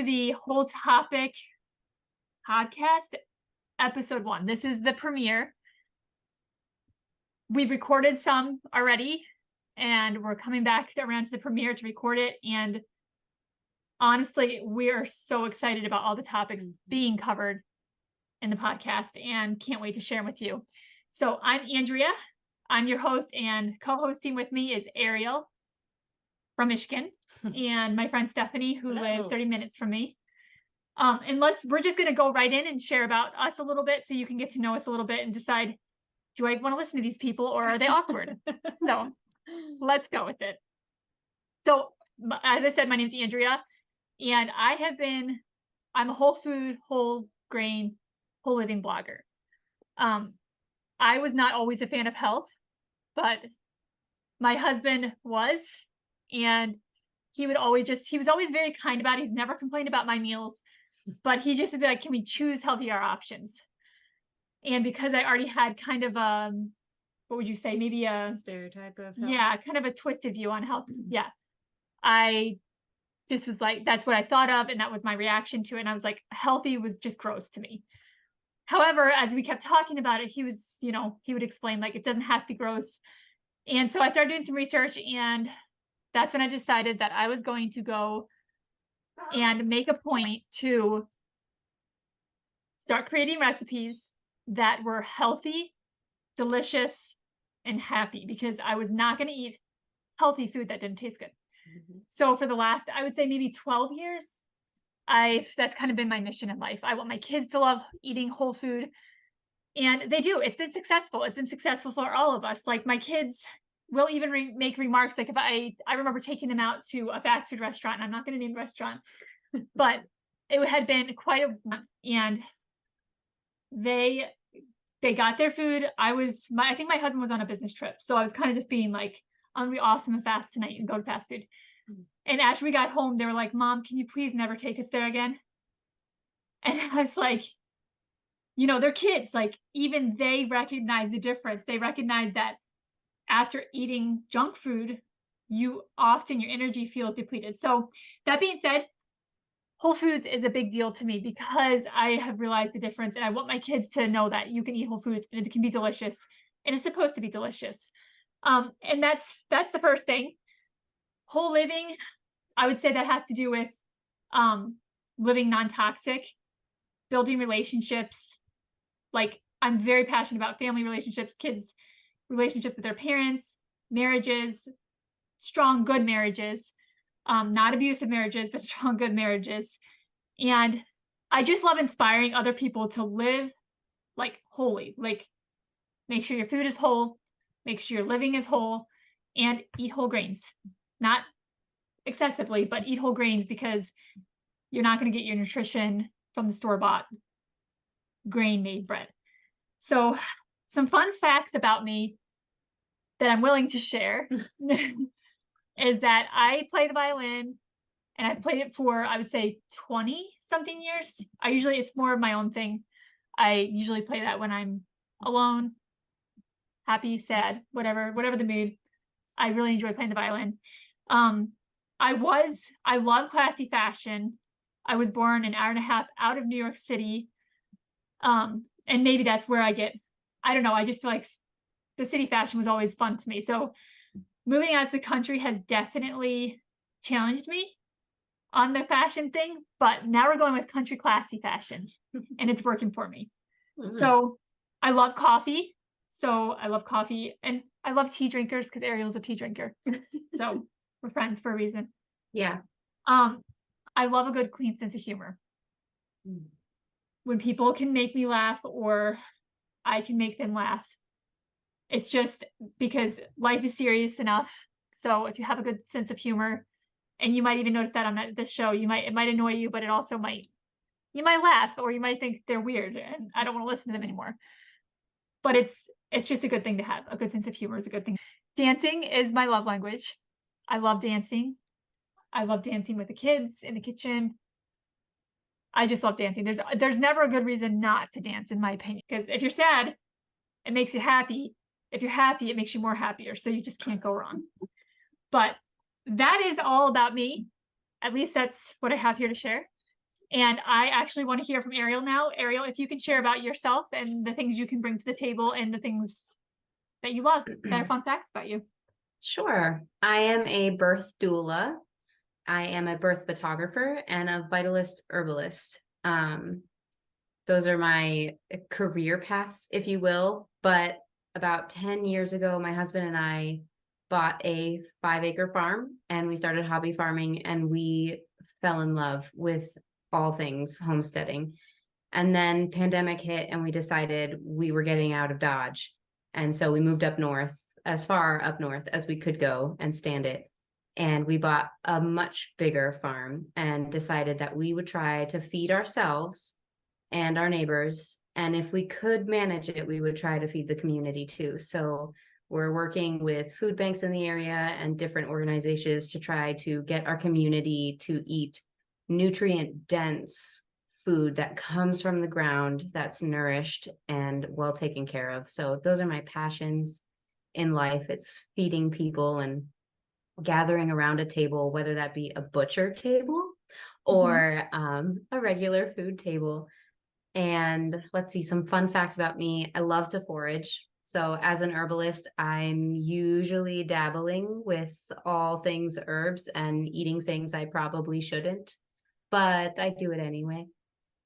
the Whole Topic podcast, episode 1. This is the premiere. We've recorded some already, and we're coming back around to the premiere to record it. And honestly, we are so excited about all the topics being covered in the podcast and can't wait to share them with you. So I'm Andrea. I'm your host, and co-hosting with me is Ariel from Michigan and my friend Stephanie, who lives 30 minutes from me. Unless we're just going to go right in and share about us a little bit so you can get to know us a little bit and decide, do I want to listen to these people or are they awkward? So let's go with it. So as I said, my name's Andrea, and I'm a whole food, whole grain, whole living blogger. I was not always a fan of health, but my husband was, and he was always very kind about it. He's never complained about my meals, but he just would be like, can we choose healthier options? And because I already had kind of what would you say? Maybe a stereotype of health. Yeah, kind of a twisted view on health. Yeah. I just was like, that's what I thought of. And that was my reaction to it. And I was like, healthy was just gross to me. However, as we kept talking about it, he would explain like, it doesn't have to be gross. And so I started doing some research, and that's when I decided that I was going to go and make a point to start creating recipes that were healthy, delicious, and happy, because I was not going to eat healthy food that didn't taste good. Mm-hmm. So for the last, I would say maybe 12 years, that's kind of been my mission in life. I want my kids to love eating whole food, and they do. It's been successful. It's been successful for all of us. Like my kids will even make remarks. Like if I remember taking them out to a fast food restaurant, and I'm not going to name the restaurant, but it had been quite and they got their food. I think my husband was on a business trip, so I was kind of just being like, I'm gonna be awesome and fast tonight and go to fast food. And after we got home, they were like, Mom, can you please never take us there again? And I was like, they're kids. Like, even they recognize the difference. They recognize that after eating junk food, your energy feels depleted. So that being said, Whole Foods is a big deal to me because I have realized the difference, and I want my kids to know that you can eat Whole Foods and it can be delicious, and it's supposed to be delicious. And that's the first thing. Whole living, I would say that has to do with living non-toxic, building relationships. Like, I'm very passionate about family relationships, kids' relationships with their parents, marriages, strong, good marriages, not abusive marriages, but strong, good marriages. And I just love inspiring other people to live like wholly, like make sure your food is whole, make sure your living is whole, and eat whole grains. Not excessively, but eat whole grains, because you're not going to get your nutrition from the store-bought grain-made bread. So some fun facts about me that I'm willing to share is that I play the violin, and I've played it for, I would say, 20 something years. It's more of my own thing. I usually play that when I'm alone, happy, sad, whatever the mood. I really enjoy playing the violin. I love classy fashion. I was born an hour and a half out of New York City. And maybe that's where I don't know. I just feel like the city fashion was always fun to me. So moving out to the country has definitely challenged me on the fashion thing, but now we're going with country classy fashion, and it's working for me. Mm-hmm. So I love coffee. And I love tea drinkers because Ariel's a tea drinker. So we're friends for a reason. Yeah. I love a good, clean sense of humor. When people can make me laugh, or I can make them laugh, it's just because life is serious enough. So if you have a good sense of humor, and you might even notice that on this show, it might annoy you, but it also you might laugh, or you might think they're weird and I don't want to listen to them anymore. But it's just a good thing to have. A good sense of humor is a good thing. Dancing is my love language. I love dancing. I love dancing with the kids in the kitchen. I just love dancing. There's never a good reason not to dance, in my opinion, because if you're sad, it makes you happy. If you're happy, it makes you more happier. So you just can't go wrong. But that is all about me. At least that's what I have here to share. And I actually want to hear from Ariel now. Ariel, if you can share about yourself and the things you can bring to the table and the things that you love that are fun facts about you. Sure. I am a birth doula. I am a birth photographer and a vitalist herbalist. Those are my career paths, if you will. But about 10 years ago, my husband and I bought a 5-acre farm and we started hobby farming, and we fell in love with all things homesteading. And then pandemic hit and we decided we were getting out of Dodge. And so we moved up north, as far up north as we could go and stand it. And we bought a much bigger farm and decided that we would try to feed ourselves and our neighbors. And if we could manage it, we would try to feed the community too. So we're working with food banks in the area and different organizations to try to get our community to eat nutrient dense food that comes from the ground, that's nourished and well taken care of. So those are my passions in life. It's feeding people and gathering around a table, whether that be a butcher table or a regular food table. And let's see, some fun facts about me. I love to forage. So as an herbalist, I'm usually dabbling with all things herbs and eating things I probably shouldn't, but I do it anyway.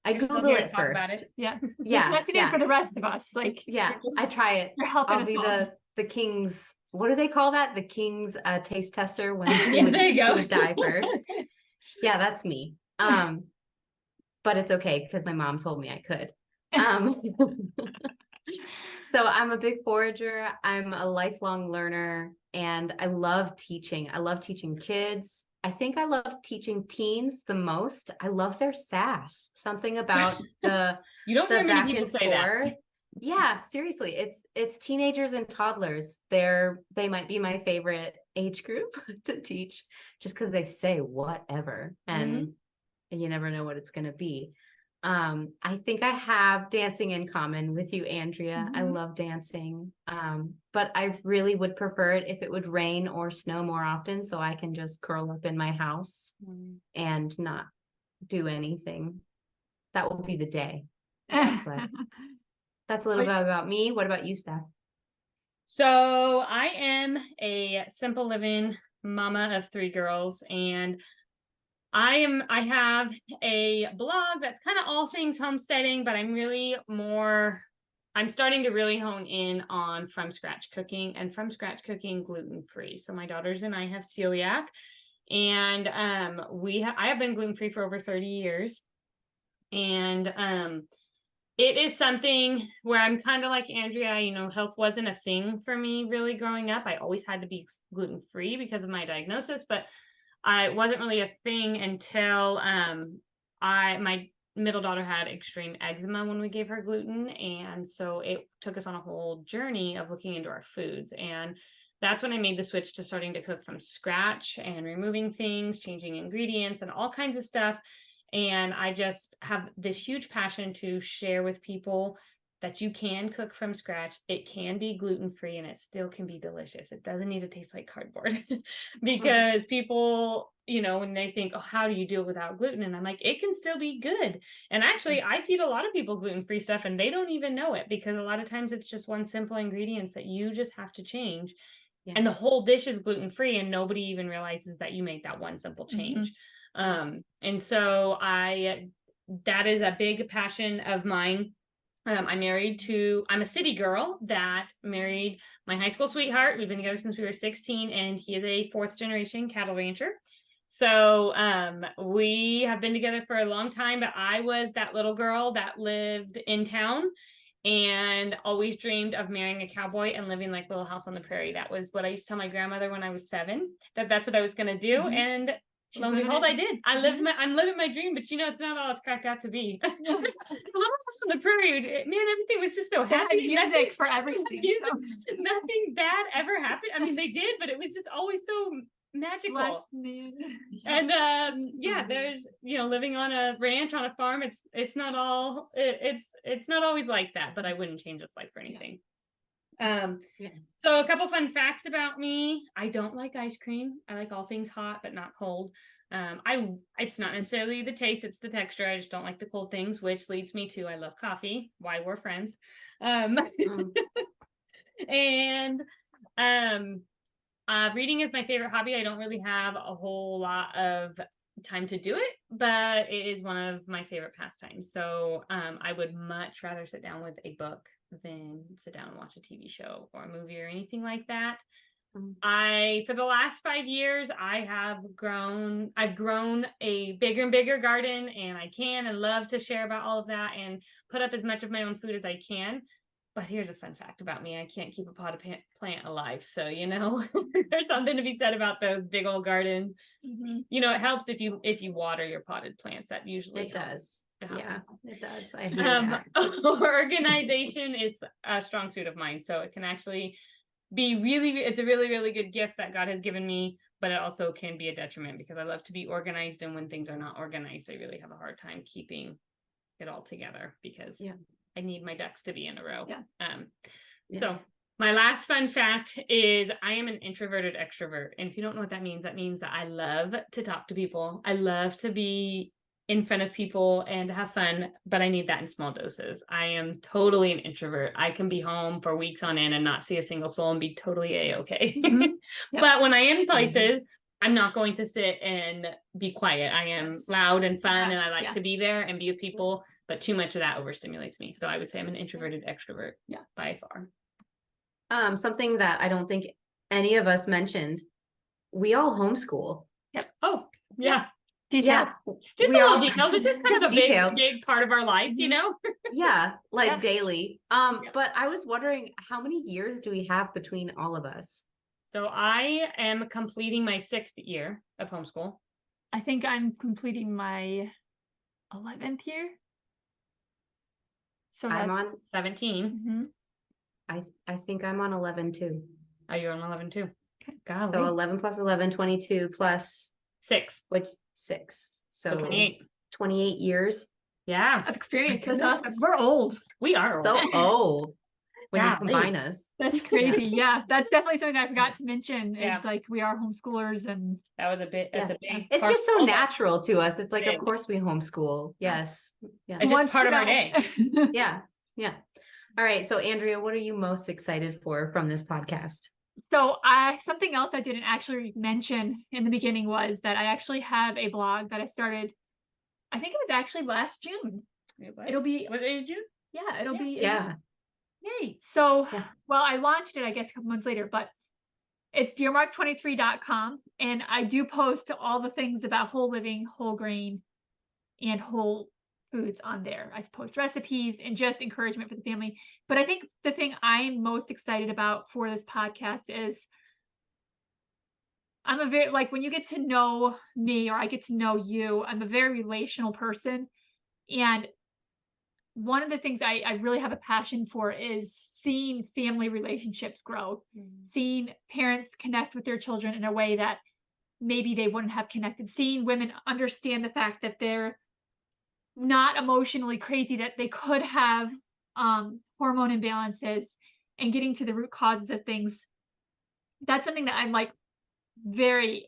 I You're still Google here to it talk about first. it. Yeah. You're Yeah, testing it yeah, for the rest of us. Like, yeah. you're just- I try it. you're helping I'll us be all. the king's, what do they call that? The king's taste tester when Yeah, there you she go. would die first. Yeah, that's me. But it's okay because my mom told me I could. Um, so I'm a big forager. I'm a lifelong learner and I love teaching. I love teaching kids. I think I love teaching teens the most. I love their sass. Something about You don't the hear many back people and say that. forth. Yeah, seriously. It's teenagers and toddlers. They might be my favorite age group to teach just because they say whatever and you never know what it's going to be. I think I have dancing in common with you, Andrea. I love dancing. But I really would prefer it if it would rain or snow more often so I can just curl up in my house and not do anything. That will be the day. But that's a little bit about me. What about you, Steph? So I am a simple living mama of 3 girls, and I have a blog that's kind of all things homesteading, but I'm starting to really hone in on from scratch cooking and from scratch cooking gluten-free. So my daughters and I have celiac, and I have been gluten-free for over 30 years. And it is something where I'm kind of like Andrea, health wasn't a thing for me really growing up. I always had to be gluten-free because of my diagnosis, but it wasn't really a thing until my middle daughter had extreme eczema when we gave her gluten. And so it took us on a whole journey of looking into our foods. And that's when I made the switch to starting to cook from scratch and removing things, changing ingredients and all kinds of stuff. And I just have this huge passion to share with people that you can cook from scratch. It can be gluten-free and it still can be delicious. It doesn't need to taste like cardboard because people, when they think, oh, how do you do it without gluten? And I'm like, it can still be good. And actually, I feed a lot of people gluten-free stuff and they don't even know it because a lot of times it's just one simple ingredients that you just have to change. Yeah. And the whole dish is gluten-free and nobody even realizes that you made that one simple change. And so that is a big passion of mine. I'm a city girl that married my high school sweetheart. We've been together since we were 16, and he is a 4th generation cattle rancher. So we have been together for a long time, but I was that little girl that lived in town and always dreamed of marrying a cowboy and living like Little House on the Prairie. That was what I used to tell my grandmother when I was 7, that's what I was going to do. And lo and behold, I did. I'm living my dream, but it's not all it's cracked out to be. Little House on the Prairie, man, everything was just so happy. Music for everything. Nothing bad ever happened. I mean, they did, but it was just always so magical. And there's living on a ranch on a farm. It's not all it's not always like that, but I wouldn't change its life for anything. Yeah. So a couple fun facts about me. I don't like ice cream. I like all things hot, but not cold. It's not necessarily the taste, it's the texture. I just don't like the cold things, which leads me to I love coffee. Why we're friends. Mm. And reading is my favorite hobby. I don't really have a whole lot of time to do it, but it is one of my favorite pastimes. So I would much rather sit down with a book than sit down and watch a TV show or a movie or anything like that. For the last 5 years, I've grown a bigger and bigger garden, and I can and love to share about all of that and put up as much of my own food as I can. But here's a fun fact about me. I can't keep a potted plant alive. So, there's something to be said about those big old gardens. Mhm. It helps if you water your potted plants. That usually It helps. does. Yeah, it does. I hear that. Organization is a strong suit of mine. So it can actually be it's a really, really good gift that God has given me, but it also can be a detriment because I love to be organized. And when things are not organized, I really have a hard time keeping it all together because I need my ducks to be in a row. So my last fun fact is I am an introverted extrovert. And if you don't know what that means that I love to talk to people. I love to be in front of people and have fun, but I need that in small doses. I am totally an introvert. I can be home for weeks on end and not see a single soul and be totally a-okay. Mhm. Yep. But when I am in places, I'm not going to sit and be quiet. I am loud and fun, and I like to be there and be with people, but too much of that overstimulates me. So I would say I'm an introverted extrovert by far. Something that I don't think any of us mentioned, we all homeschool. Yep. Oh, yeah. Details. Just We little all- details. It's just kind just of a details. big part of our life, Yeah, like Yeah. daily. But I was wondering, how many years do we have between all of us? So I am completing my 6th year of homeschool. I think I'm completing my 11th year. So I'm that's on 17. I think I'm on 11 too. Oh, you're on 11 too. golly. So 11 plus 11, 22 plus 6. which 6. So So 28. 28 years. Yeah. of experience. My That's goodness. awesome. We're old. We are So old. old when you Golly. combine us. That's crazy. Yeah. That's definitely something I forgot to mention is Yeah. like we are homeschoolers and That was a bit. That's a big. It's part just so of it. natural to us. It's like, It of is. course we homeschool. Yes. Yeah. It's just wants part to of our know. day. Yeah. Yeah. All right. So Andrea, what are you most excited for from this podcast? So something else I didn't actually mention in the beginning was that I actually have a blog that I started, I think it was actually last June. It'll be, What is June? yeah, it'll be, Yeah. yay. So, Yeah. well, I launched it, I guess, a couple months later, but it's dearmark23.com. And I do post all the things about whole living, whole grain, and whole foods on there. I post recipes and just encouragement for the family. But I think the thing I'm most excited about for this podcast is I'm a very, like, when you get to know me or I get to know you, I'm a very relational person. And one of the things I really have a passion for is seeing family relationships grow, seeing parents connect with their children in a way that maybe they wouldn't have connected, seeing women understand the fact that they're not emotionally crazy, that they could have hormone imbalances, and getting to the root causes of things. That's something that I'm like it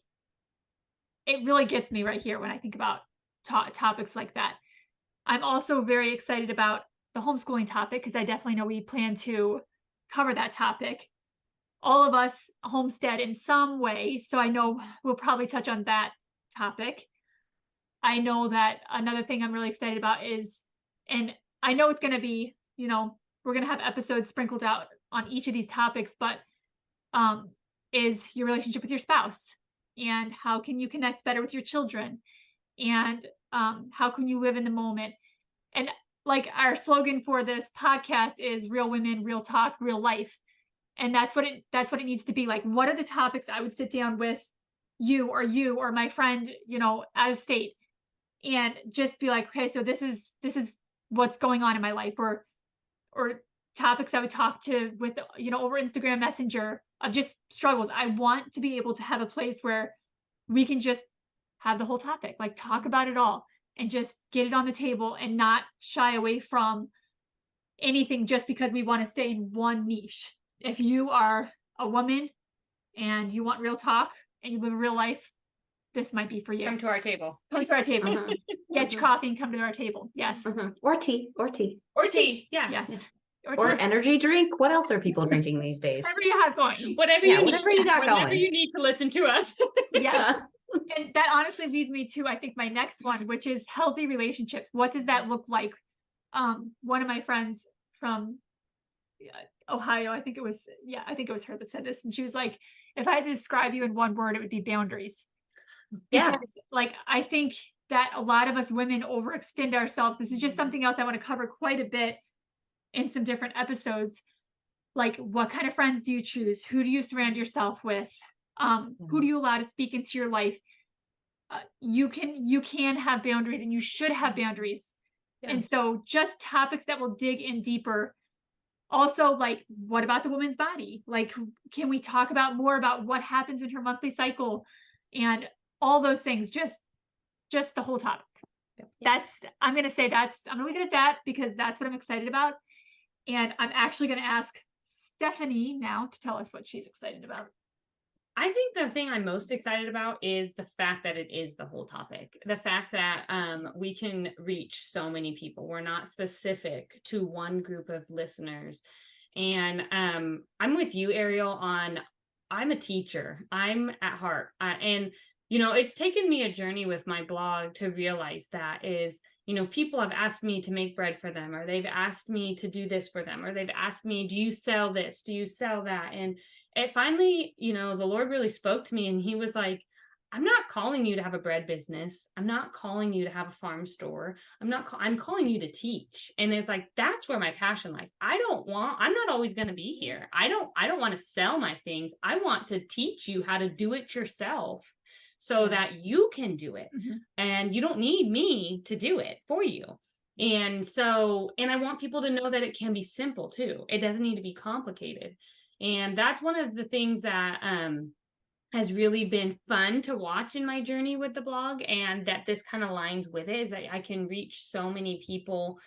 really gets me right here when I think about topics like that. I'm also very excited about the homeschooling topic because I definitely know we plan to cover that topic. All of us homestead in some way, so I know we'll probably touch on that topic. I know that another thing I'm really excited about is, and I know it's going to be, we're going to have episodes sprinkled out on each of these topics, but is your relationship with your spouse, and how can you connect better with your children, and how can you live in the moment. And like our slogan for this podcast is real women, real talk, real life. And that's what it needs to be. Like, what are the topics I would sit down with you or my friend, out of state, and just be like, okay, so this is what's going on in my life, or topics I would talk to with, over Instagram Messenger of just struggles. I want to be able to have a place where we can just have the whole topic, like talk about it all and just get it on the table and not shy away from anything just because we want to stay in one niche. if you are a woman and you want real talk and you live a real life, this might be for you. Come to our table. Come to our table. Mhm, Get your coffee and come to our table. Yes. mhm. Or tea, or tea, Or tea. Yeah. Yes. or tea. energy drink. What else are people drinking these days? Whatever you have going. Whatever Yeah, you whatever need. you got Whenever going. you need to listen to us. Yes. And that honestly leads me to, I think, my next one, which is healthy relationships. What does that look like? One of my friends from Ohio, I think it was her that said this. And she was like, if I had to describe you in one word, it would be boundaries. Yeah. Because like, I think that a lot of us women overextend ourselves. This is just something else I want to cover quite a bit in some different episodes. Like, what kind of friends do you choose? Who do you surround yourself with? Who do you allow to speak into your life? You can have boundaries, and you should have boundaries. Yeah. And so just topics that will dig in deeper. Also, like, what about the woman's body? Like, can we talk about more about what happens in her monthly cycle and all those things? Just the whole topic. I'm going to leave it at that because that's what I'm excited about. And I'm actually going to ask Stephanie now to tell us what she's excited about. I think the thing I'm most excited about is the fact that it is the whole topic. The fact that we can reach so many people. We're not specific to one group of listeners. And I'm with you, Ariel, I'm a teacher. I'm at heart. And, it's taken me a journey with my blog to realize that is, people have asked me to make bread for them, or they've asked me to do this for them, or they've asked me, do you sell this? Do you sell that? And it finally, the Lord really spoke to me, and he was like, I'm not calling you to have a bread business. I'm not calling you to have a farm store. I'm calling you to teach. And it's like, that's where my passion lies. I'm not always going to be here. I don't want to sell my things. I want to teach you how to do it yourself so that you can do it. Mhm. And you don't need me to do it for you. And I want people to know that it can be simple too. It doesn't need to be complicated. And that's one of the things that has really been fun to watch in my journey with the blog, and that this kind of aligns with it, is that I can reach so many people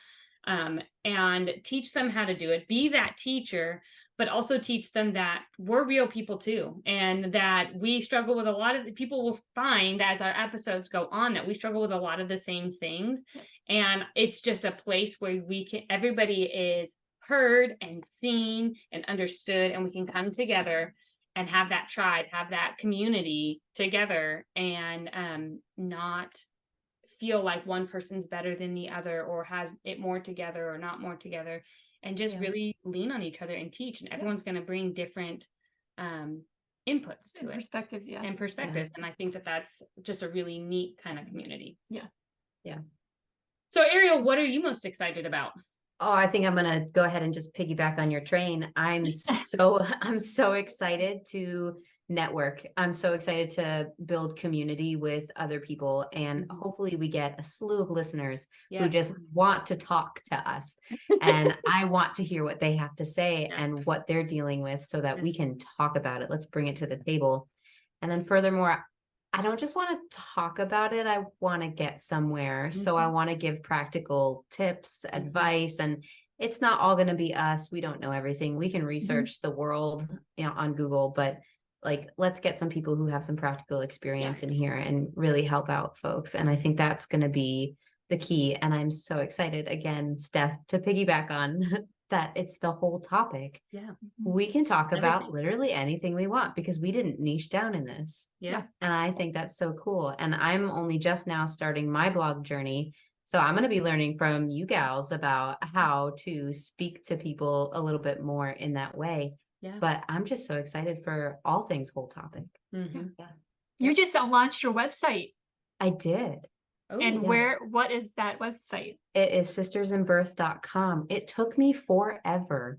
and teach them how to do it, be that teacher, but also teach them that we're real people too, and that we struggle with a lot of people will find as our episodes go on that we struggle with a lot of the same things. And it's just a place where everybody is heard and seen and understood, and we can come together and have that tribe, have that community together, and not feel like one person's better than the other, or has it more together or not more together, and just really lean on each other and teach. And everyone's going to bring different inputs to it, perspectives, and perspectives. And I think that that's just a really neat kind of community. Yeah. So Ariel, what are you most excited about? Oh, I think I'm gonna go ahead and just piggyback on your train. I'm so excited to network. I'm so excited to build community with other people, and hopefully we get a slew of listeners who just want to talk to us. And I want to hear what they have to say and what they're dealing with, so that we can talk about it. Let's bring it to the table. And then furthermore, I don't just want to talk about it. I want to get somewhere. So I want to give practical tips, advice, and it's not all going to be us. We don't know everything. We can research the world, on Google, but like, let's get some people who have some practical experience in here and really help out folks. And I think that's going to be the key. And I'm so excited again, Steph, to piggyback on that. It's the whole topic. We can talk about literally anything we want because we didn't niche down in this. And I think that's so cool. And I'm only just now starting my blog journey. So I'm going to be learning from you gals about how to speak to people a little bit more in that way. But I'm just so excited for all things whole topic. You just launched your website. I did. And what is that website? It is sistersandbirth.com. It took me forever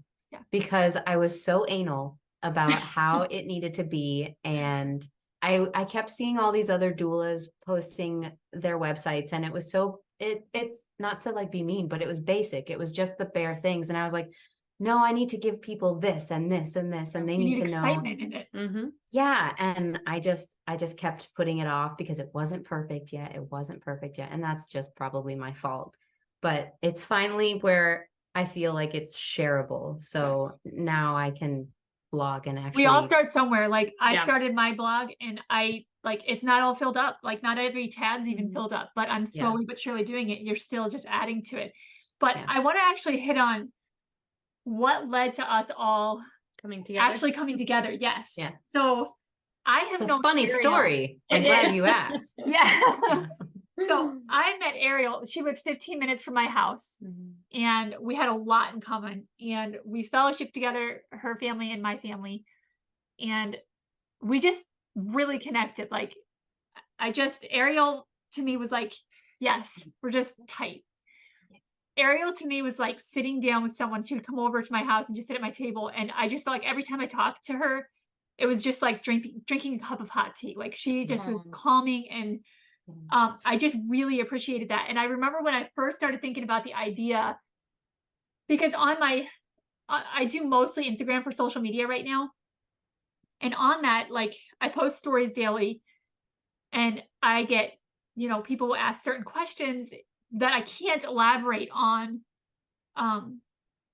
because I was so anal about how it needed to be. And I kept seeing all these other doulas posting their websites, and it was it's not to like be mean, but it was basic. It was just the bare things. And I was like, no, I need to give people this and this and this, and they need to know excitement in it. Yeah. And I just kept putting it off because it wasn't perfect yet. And that's just probably my fault, but it's finally where I feel like it's shareable. So now I can blog and actually. We all start somewhere. Like I Yeah. started my blog and it's not all filled up. Like not every tab's even Mhm. filled up, but I'm Yeah. slowly but surely doing it. You're still just adding to it. But Yeah. I want to actually hit on what led to us all Coming together. actually coming together. Yes. Yeah. So I have It's a known funny Ariel. story. I'm It glad is. you asked. Yeah. So I met Ariel. She lived 15 minutes from my house. Mhm. And we had a lot in common. And we fellowshiped together, her family and my family. And we just really connected. Like Ariel to me was like, yes, we're just tight. Ariel to me was like sitting down with someone. She would come over to my house and just sit at my table. And I just felt like every time I talked to her, it was just like drinking a cup of hot tea. Like she just was Yeah. calming, and I just really appreciated that. And I remember when I first started thinking about the idea, because on my I do mostly Instagram for social media right now. And on that, like I post stories daily, and I get, people will ask certain questions that I can't elaborate on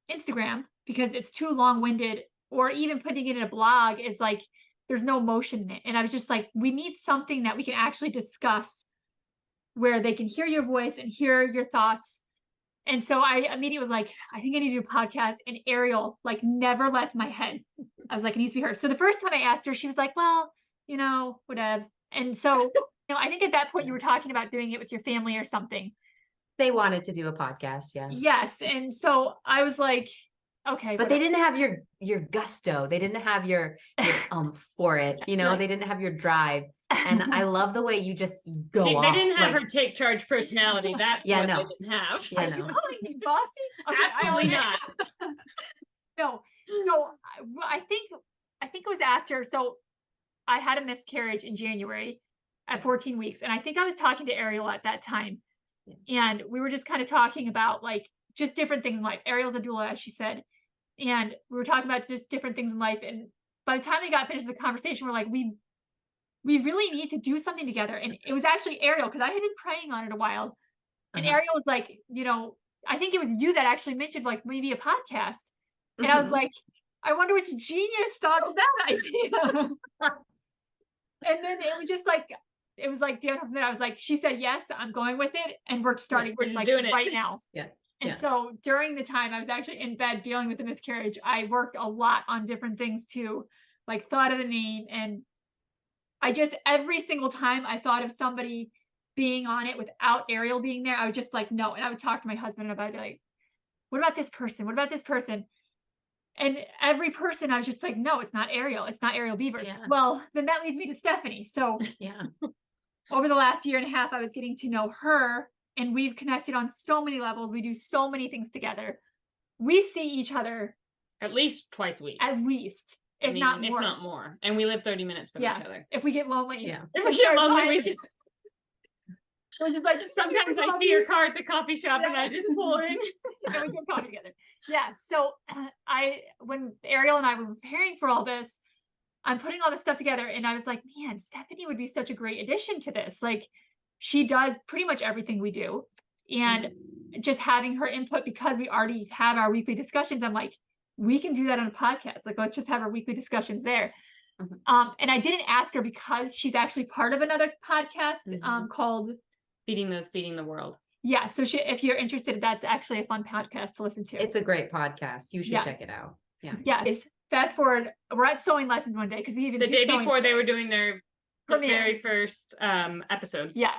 Instagram because it's too long-winded, or even putting it in a blog is like there's no emotion in it. And I was just like, we need something that we can actually discuss where they can hear your voice and hear your thoughts. And so I immediately was like, I think I need to do a podcast. And Ariel like never left my head. I was like, it needs to be her. So the first time I asked her, she was like, well, whatever. And so, I think at that point you were talking about doing it with your family or something. They wanted to do a podcast, yeah. Yes. And so I was like, okay. But they didn't have your gusto. They didn't have your for it. Right. They didn't have your drive. And I love the way you just go They off. didn't have like, her take charge personality. That's Yeah, what no. they didn't have. Yeah, Are you no. calling me bossy? Okay, Absolutely not. No. So I think it was after. So I had a miscarriage in January at 14 weeks. And I think I was talking to Ariel at that time. And we were just kind of talking about like just different things in life. Ariel's a doula, as she said. And we were talking about just different things in life. And by the time we got finished with the conversation, we're like, we really need to do something together. And it was actually Ariel, because I had been praying on it a while. And Uh-huh. Ariel was like, I think it was you that actually mentioned like maybe a podcast. And I was Mhm. like, I wonder which genius thought of that idea. And then it was just like, I was like, she said, yes, I'm going with it. And we're starting we're this just like doing it. right now. Yeah. And Yeah. so during the time I was actually in bed dealing with the miscarriage, I worked a lot on different things too, like thought of a name. And I just, every single time I thought of somebody being on it without Ariel being there, I would just like, no. And I would talk to my husband about it, like, what about this person? What about this person? And every person, I was just like, no, it's not Ariel. It's not Ariel Beavers. Yeah. Well, then that leads me to Stephanie. So Yeah. over the last year and a half, I was getting to know her, and we've connected on so many levels. We do so many things together. We see each other At least twice a week. at least, if not more. If not more. And we live 30 minutes from each other. If we get lonely. Yeah. If we start get lonely, talking- we we're just like, sometimes I see your car at the coffee shop and I just pull in. and we get coffee together. Yeah. So when Ariel and I were preparing for all this, I'm putting all this stuff together, and I was like, man, Stephanie would be such a great addition to this. Like, she does pretty much everything we do. And just having her input, because we already have our weekly discussions, I'm like, we can do that on a podcast. Like, let's just have our weekly discussions there. And I didn't ask her because she's actually part of another podcast called Feeding the World. Yeah. So if you're interested, that's actually a fun podcast to listen to. It's a great podcast. You should Yeah. check it out. Yeah. Yeah. It's fast forward. We're at sewing lessons one day because we even The do day sewing. before they were doing their Premiere. very first episode. Yeah.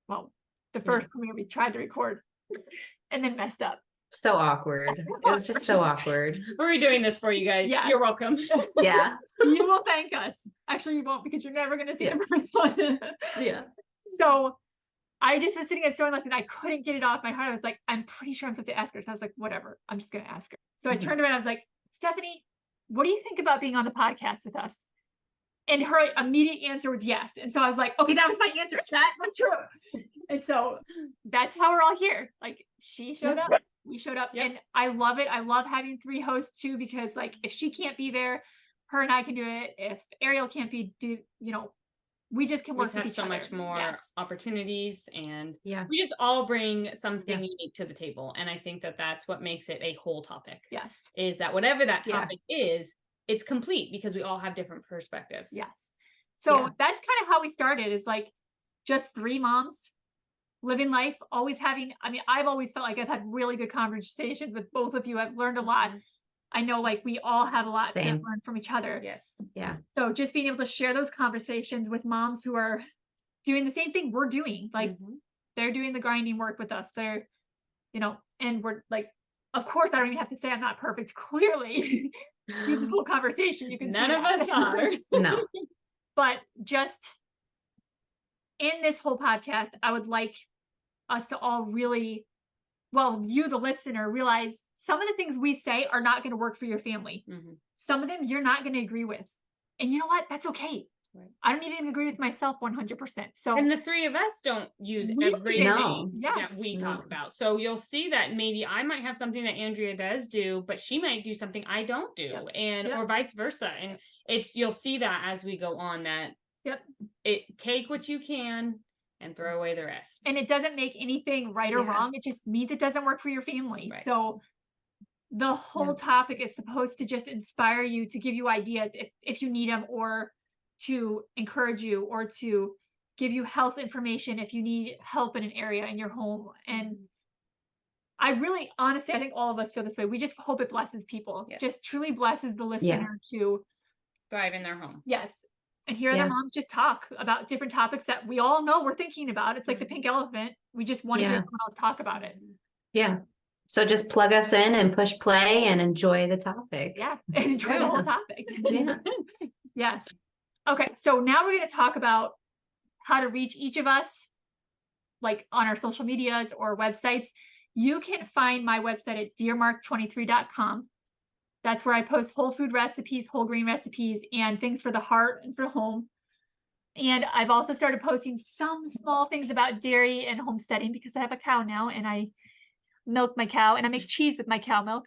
Well, the first premiere we tried to record and then messed up. So awkward. It was just so awkward. We're doing this for you guys. Yeah. You're welcome. Yeah. You will thank us. Actually, you won't, because you're never going to see the first one. Yeah. So I just was sitting at sewing lesson. I couldn't get it off my heart. I was like, I'm pretty sure I'm supposed to ask her. So I was like, whatever. I'm just going to ask her. So I turned around. I was like, Stephanie, what do you think about being on the podcast with us? And her immediate answer was yes. And so I was like, okay, that was my answer. That was true. And so that's how we're all here. Like, she showed up, we showed up, and I love it. I love having 3 hosts too, because like, if she can't be there, her and I can do it. If Ariel can't we just can We work just with have each so other. much more Yes. opportunities, and Yeah. we just all bring something unique to the table. And I think that that's what makes it a whole topic. Yes. Is that whatever that Yeah. topic is, it's complete because we all have different perspectives. Yes. So Yeah. that's kind of how we started, is like just 3 moms living life, always having, I mean, I've always felt like I've had really good conversations with both of you. I've learned a lot. Mhm. I know like we all have a lot to Same. learn from each other. Yes. Yeah. So just being able to share those conversations with moms who are doing the same thing we're doing, like Mhm. they're doing the grinding work with us. They're, you know, and we're like, of course, I don't even have to say I'm not perfect. Clearly, through this whole conversation, you can None see of that. us are. No. But just in this whole podcast, I would like us to all really, well, you, the listener, realize some of the things we say are not going to work for your family. Mhm. Some of them you're not going to agree with. And you know what? That's okay. Right. I don't even agree with myself 100%. So And the three of us don't use We don't everything No. that Yes. we No. talk about. So you'll see that maybe I might have something that Andrea does do, but she might do something I don't do, Yep. and Yep. or vice versa. And you'll see that as we go on, that Yep. take what you can and throw away the rest. And it doesn't make anything right or Yeah. wrong. It just means it doesn't work for your family. Right. So the whole topic is supposed to just inspire you, to give you ideas if you need them, or to encourage you, or to give you health information if you need help in an area in your home. And I really, honestly, I think all of us feel this way. We just hope it blesses people. Yes. Just truly blesses the listener to, Thrive in their home. yes. And hear Yeah. their moms just talk about different topics that we all know we're thinking about. It's like the pink elephant. We just want to hear Yeah. someone else talk about it. Yeah. So just plug us in and push play and enjoy the topic. Yeah. And enjoy the whole topic. Yeah. Yes. Okay. So now we're going to talk about how to reach each of us, like on our social medias or websites. You can find my website at dearmark23.com. That's where I post whole food recipes, whole grain recipes, and things for the heart and for home. And I've also started posting some small things about dairy and homesteading, because I have a cow now and I milk my cow and I make cheese with my cow milk.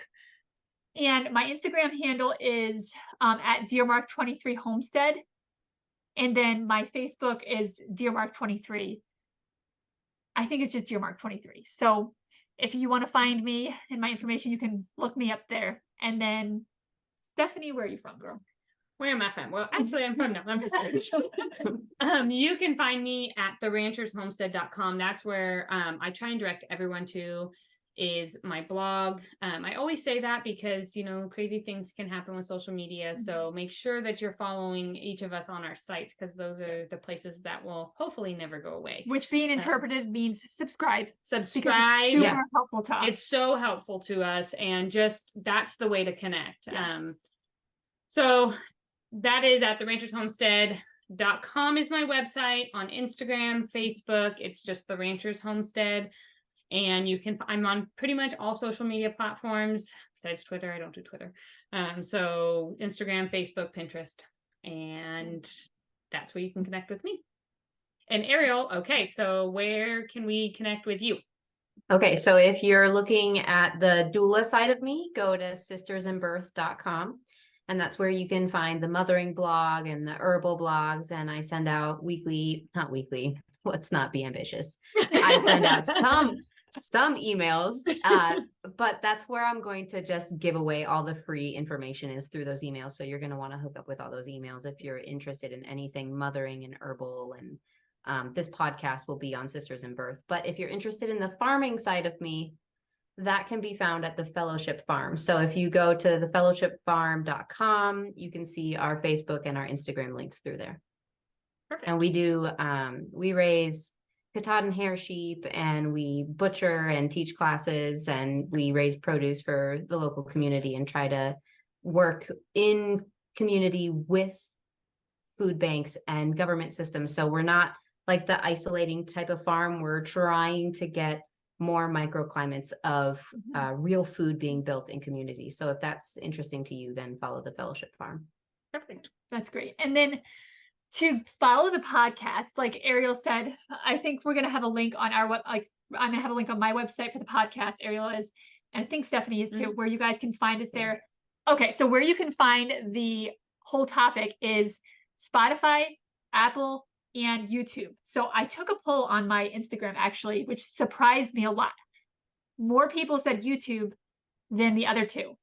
And my Instagram handle is at dearmark23 homestead. And then my Facebook is dearmark23. I think it's just dearmark23. So if you want to find me and my information, you can look me up there. And then Stephanie, where are you from, girl? Where am I from? Well, actually, I'm from now. I'm just kidding. You can find me at theranchershomestead.com. That's where I try and direct everyone to, is my blog. I always say that because, you know, crazy things can happen with social media. So make sure that you're following each of us on our sites, because those are the places that will hopefully never go away. Which, being interpreted, means subscribe. Because Subscribe. it's super helpful to us. It's so helpful to us, and just that's the way to connect. Yes. So that is at theranchershomestead.com is my website. On Instagram, Facebook, it's just The Ranchers Homestead. And you can, I'm on pretty much all social media platforms besides Twitter. I don't do Twitter. So Instagram, Facebook, Pinterest, and that's where you can connect with me. And Ariel, okay, so where can we connect with you? Okay, so if you're looking at the doula side of me, go to sistersandbirth.com. And that's where you can find the mothering blog and the herbal blogs. And I send out not weekly, let's not be ambitious. I send out some emails, but that's where I'm going to just give away all the free information, is through those emails. So you're going to want to hook up with all those emails if you're interested in anything mothering and herbal. And this podcast will be on Sisters in Birth. But if you're interested in the farming side of me, that can be found at the Fellowship Farm. So if you go to thefellowshipfarm.com, you can see our Facebook and our Instagram links through there. Perfect. And we do, we raise Katahdin hair sheep, and we butcher and teach classes, and we raise produce for the local community and try to work in community with food banks and government systems. So we're not like the isolating type of farm. We're trying to get more microclimates of real food being built in communities. So if that's interesting to you, then follow the Fellowship Farm. Perfect. That's great. And then to follow the podcast, like Ariel said, I think we're going to have a link on our I'm going to have a link on my website for the podcast. Ariel is, and I think Stephanie is too, where you guys can find us there. Okay. So where you can find the whole topic is Spotify, Apple, and YouTube. So I took a poll on my Instagram, actually, which surprised me a lot. More people said YouTube than the other two.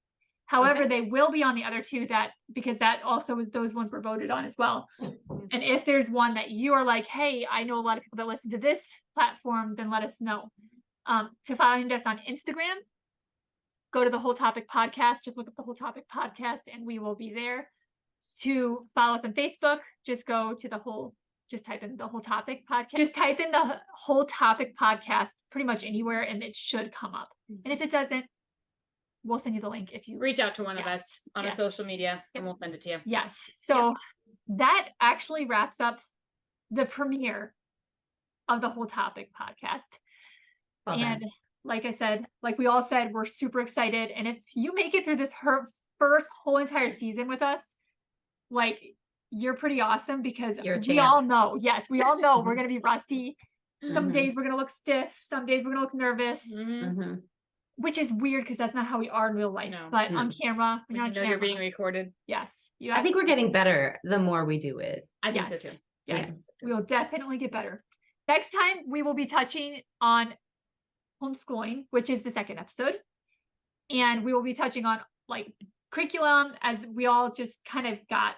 However, they will be on the other two because that also those ones were voted on as well. And if there's one that you are like, hey, I know a lot of people that listen to this platform, then let us know. To find us on Instagram, go to the Whole Topic Podcast. Just look up the Whole Topic Podcast and we will be there. To follow us on Facebook, just type in the Whole Topic Podcast. Just type in the Whole Topic Podcast pretty much anywhere and it should come up. And if it doesn't, we'll send you the link if you Reach out to one of Yes. us on Yes. a social media and we'll send it to you. Yes. So that actually wraps up the premiere of the Whole Topic Podcast. Well done. And like I said, like we all said, we're super excited. And if you make it through this first whole entire season with us, like you're pretty awesome because You're a we champ. all know, yes, we all know we're going to be rusty. Some Mhm. days we're going to look stiff. Some days we're going to look nervous, Mhm. Mhm. which is weird because that's not how we are in real life. No. But No. on camera, We when you're on know you're being camera, recorded. yes. You I think we're getting better the more we do it. I think Yes. so too. Yes, Yes. we will definitely get better. Next time, we will be touching on homeschooling, which is the second episode. And we will be touching on like curriculum as we all just kind of got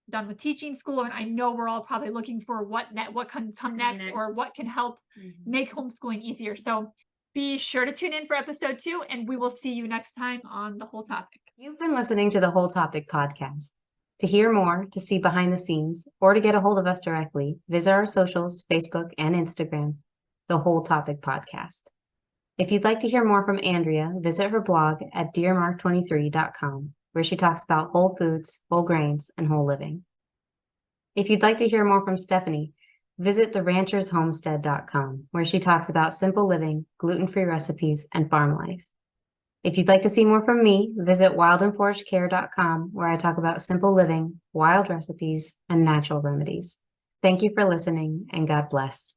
done with teaching school. And I know we're all probably looking for what can come next or next. what can help make homeschooling easier. So be sure to tune in for episode 2 and we will see you next time on The Whole Topic. You've been listening to the Whole Topic Podcast. To hear more, to see behind the scenes, or to get a hold of us directly, visit our socials, Facebook and Instagram, The Whole Topic Podcast. If you'd like to hear more from Andrea, visit her blog at dearmark23.com, where she talks about whole foods, whole grains, and whole living. If you'd like to hear more from Stephanie, visit theranchershomestead.com, where she talks about simple living, gluten-free recipes, and farm life. If you'd like to see more from me, visit wildandforagedcare.com, where I talk about simple living, wild recipes, and natural remedies. Thank you for listening, and God bless.